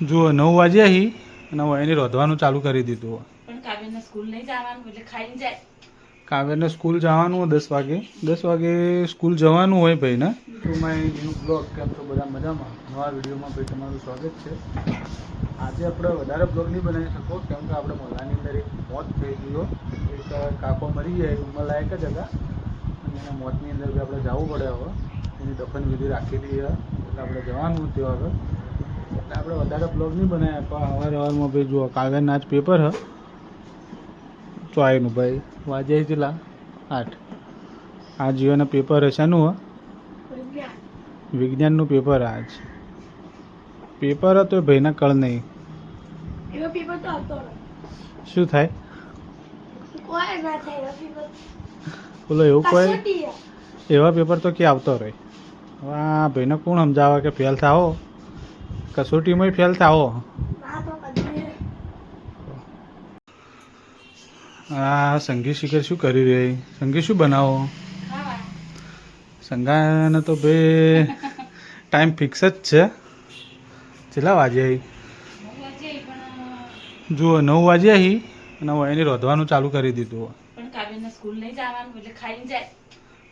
જુઓ 9 વાગ્યા હી અને હવે એને રોધવાનું ચાલુ કરી દીધું. પણ કાવ્યને સ્કૂલ નહીં જવાનું એટલે ખાઈને જાય. કાવ્યને સ્કૂલ જવાનું હોય 10 વાગે. 10 વાગે સ્કૂલ જવાનું હોય ભાઈને. તો માય ન્યૂ બ્લોગ કેમ છો બધા મજામાં? નવા વિડીયોમાં ભાઈ તમારું સ્વાગત છે. આજે આપણે વધારે બ્લોગ નહીં બનાવી શકો કેમ કે આપણે મોહલ્લાની અંદર એક મોત થઈ ગયો. એક કાકો મરી ગયા, ઉંમરલાયક જ હતા અને એના મોતની અંદર બી આપણે જવું પડે. હવે એની દફન વિધિ રાખેલી છે એટલે આપણે જવાનું તે આગળ. એટલે આપણે વધારે બ્લોગ નહીં બનાવ્યા પણ સવારમાં ભાઈ જુઓ કાવ્યના જ પેપર હ ચોયનું ભાઈ વાજે કેટલા 8. આ જીઓના પેપર હશેનું હ વિજ્ઞાનનું પેપર. આજ પેપર હતો ભાઈના કળ નહીં. શું થાય બોલો? એવું કોઈ એવા પેપર તો ક્યાં આવતો રહે? હવે આ ભાઈને કોણ સમજાવે કે ફેલ થાઓ? કસોટીમાં ફેલ થાઓ. હા, સંગી શિખર શું કરી રહી? સંગી શું બનાવો? સંગાને તો ભાઈ ટાઈમ ફિક્સ જ છે. કેટલા વાગ્યા હી? જુઓ 9 વાગ્યા હી અને હવે એને રોધવાનું ચાલુ કરી દીધું. પણ કાવ્યને સ્કૂલ નહીં જવાનું એટલે ખાઈને જાય.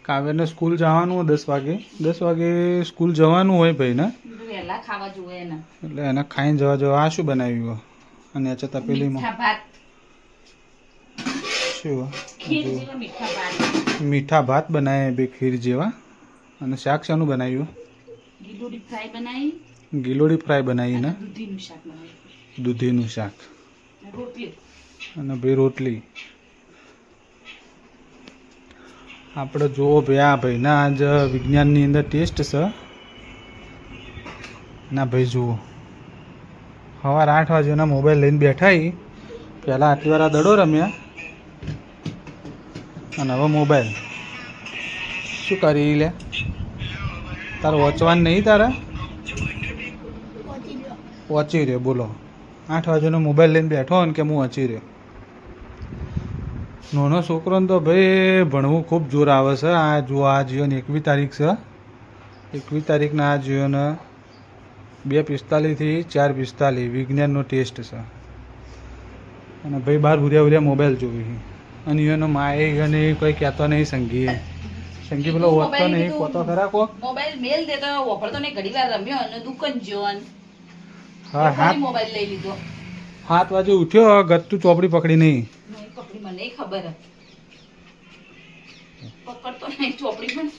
કાવ્યને સ્કૂલ જવાનું હોય 10 વાગે. 10 વાગે સ્કૂલ જવાનું હોય ભાઈને. વહેલા ખાવા જોઈએ એને. એટલે એને ખાઈને જવા. આ શું બનાવ્યું? અને અચ્છા તપેલીમાં મીઠા ભાત. શું? ખીર જેવા મીઠા ભાત. મીઠા ભાત બનાવ્યા બે ખીર જેવા. અને શાક શાનું બનાવ્યું? ગીલોડી ફ્રાય બનાવી. ગિલોડી ફ્રાય બનાવીને દૂધીનું શાક બનાવ્યું. દૂધીનું શાક રોટલી અને બે રોટલી. આપણે જુઓ ભાઈ આ ભાઈના આજ વિજ્ઞાનની અંદર ટેસ્ટ છે. ના ભાઈ જુઓ સવાર 8 વાગ્યાના મોબાઈલ લઈને બેઠા. પહેલાં આટલી વાર આ દડો રમ્યા અને હવે મોબાઈલ. શું કરી લે? તારે વોચવાનું નહીં? તારે વાંચી રહ્યો બોલો. 8 વાગ્યાનો મોબાઈલ લઈને બેઠો ને કે હું વાંચી રહ્યો. નાનો છોકરોને તો ભાઈ ભણવું ખૂબ જોર આવે છે. આ જુઓ આ જીઓની 21 તારીખ છે. 21 તારીખના આ જીઓને 2:45 થી 4:45 વિજ્ઞાનનો ટેસ્ટ છે. અને ભાઈ બહાર ભૂર્યા મોબાઈલ જોવી. અને એનો માએ અને કોઈ કહેતો નહીં. સંગી પેલો હોતો નહીં કોતો ખરા કોક મોબાઈલ મેલ દેતો વાપરતો નહીં. ઘડીવાર રમ્યો અને દુકાન જોન. હા હા મોબાઈલ લઈ લીધો. 7 વાગે ઉઠ્યો. ગત્તુ ચોપડી પકડી નહીં. પકડી મને ખબર પકડતો નહીં ચોપડી પણ